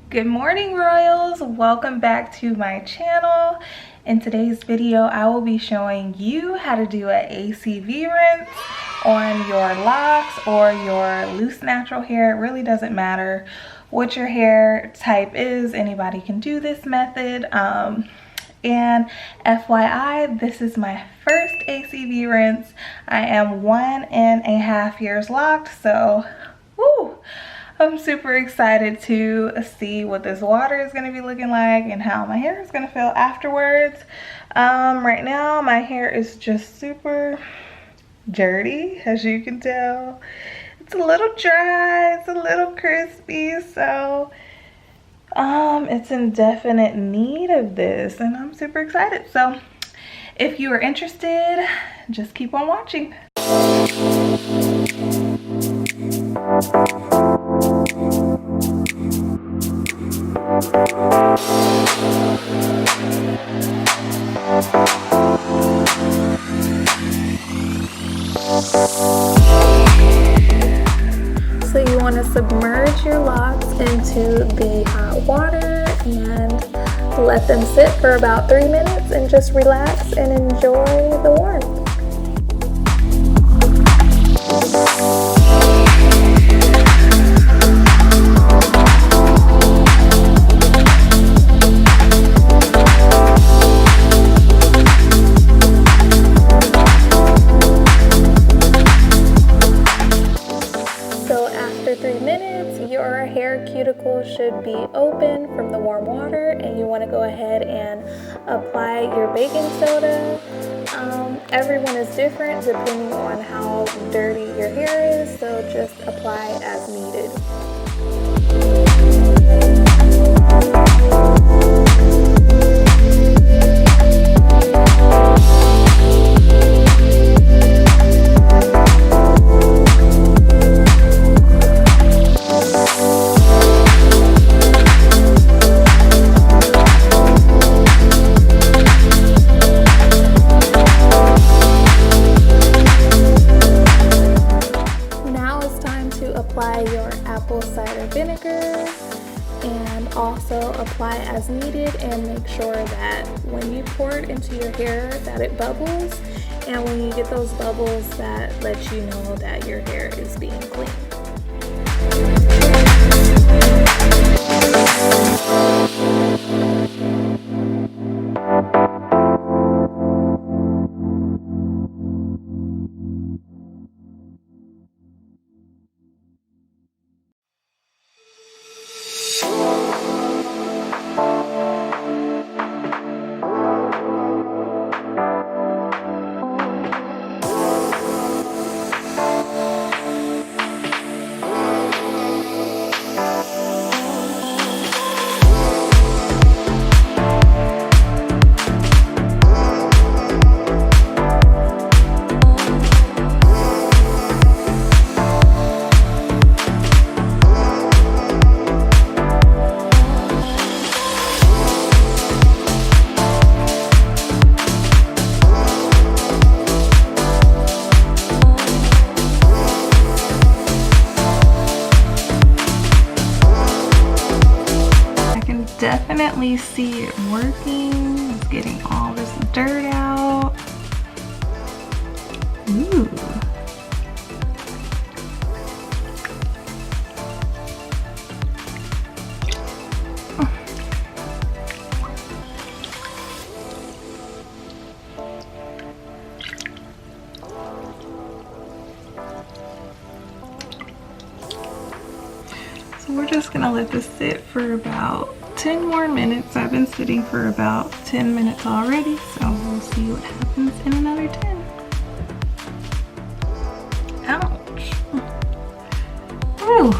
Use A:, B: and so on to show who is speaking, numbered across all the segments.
A: Good morning, Royals. Welcome back to my channel. In today's video, I will be showing you how to do an ACV rinse on your locks or your loose natural hair. It really doesn't matter what your hair type is. Anybody can do this method. And FYI, this is my first ACV rinse. I am 1.5 years locked, so woo! I'm super excited to see what this water is going to be looking like and how my hair is going to feel afterwards. Right now my hair is just super dirty, as you can tell. It's a little dry, it's a little crispy, so it's in definite need of this, and I'm super excited. So if you are interested, just keep on watching. So you want to submerge your locks into the hot water and let them sit for about 3 minutes and just relax and enjoy the warmth. After 3 minutes, your hair cuticle should be open from the warm water, and you want to go ahead and apply your baking soda. Everyone is different depending on how dirty your hair is, so just apply as needed. Apply your apple cider vinegar and also apply as needed, and make sure that when you pour it into your hair that it bubbles, and when you get those bubbles, that lets you know that your hair is being clean. Definitely see it working. It's getting all this dirt out. Ooh. So we're just gonna let this sit for about 10 more minutes. I've been sitting for about 10 minutes already, so we'll see what happens in another 10. Ouch. Whew.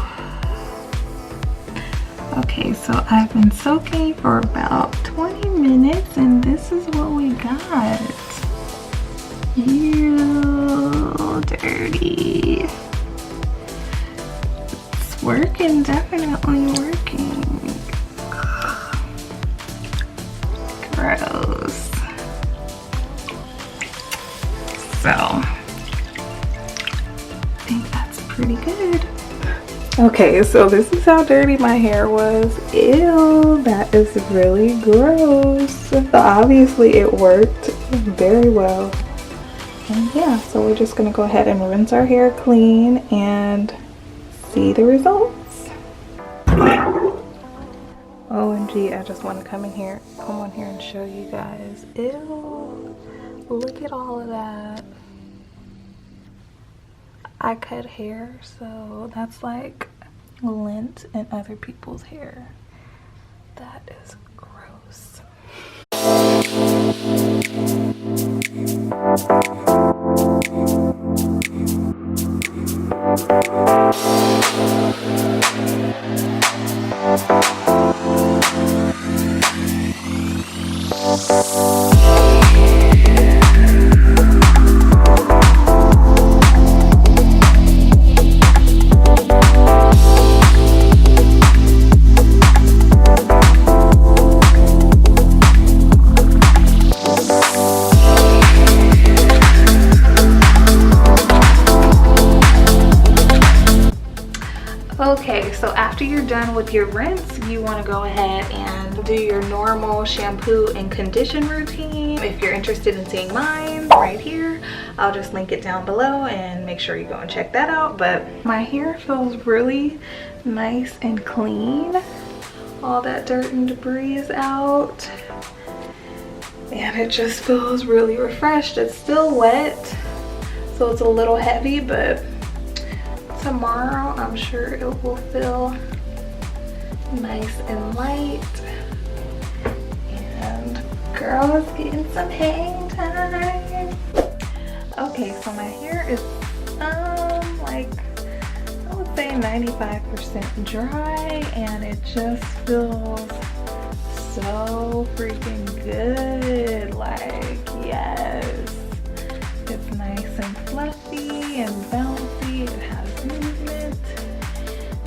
A: Okay, so I've been soaking for about 20 minutes, and this is what we got. Ew, dirty. It's working, definitely working. Gross. So I think that's pretty good. Okay. Okay, so this is how dirty my hair was. Ew, that is really gross. So obviously it worked very well. And yeah, so we're just gonna go ahead and rinse our hair clean and see the results. OMG, I just want to come on here and show you guys. Ew, look at all of that. I cut hair, so that's like lint in other people's hair. That is gross. Okay, so after you're done with your rinse, you want to go ahead and do your normal shampoo and condition routine. If you're interested in seeing mine, right here, I'll just link it down below and make sure you go and check that out. But my hair feels really nice and clean. All that dirt and debris is out. And it just feels really refreshed. It's still wet, so it's a little heavy, but tomorrow I'm sure it will feel nice and light. And girl is getting some hang time. Okay, so my hair is like I would say 95% dry, and it just feels so freaking good. Like, yes, it's nice and fluffy and bouncy. It has movement,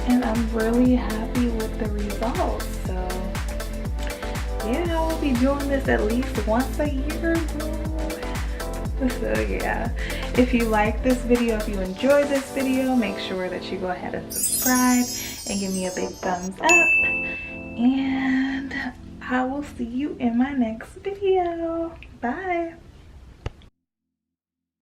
A: and I'm really happy with the results. So yeah, I will be doing this at least once a year. So yeah, if you like this video, if you enjoyed this video, make sure that you go ahead and subscribe and give me a big thumbs up, and I will see you in my next video. Bye.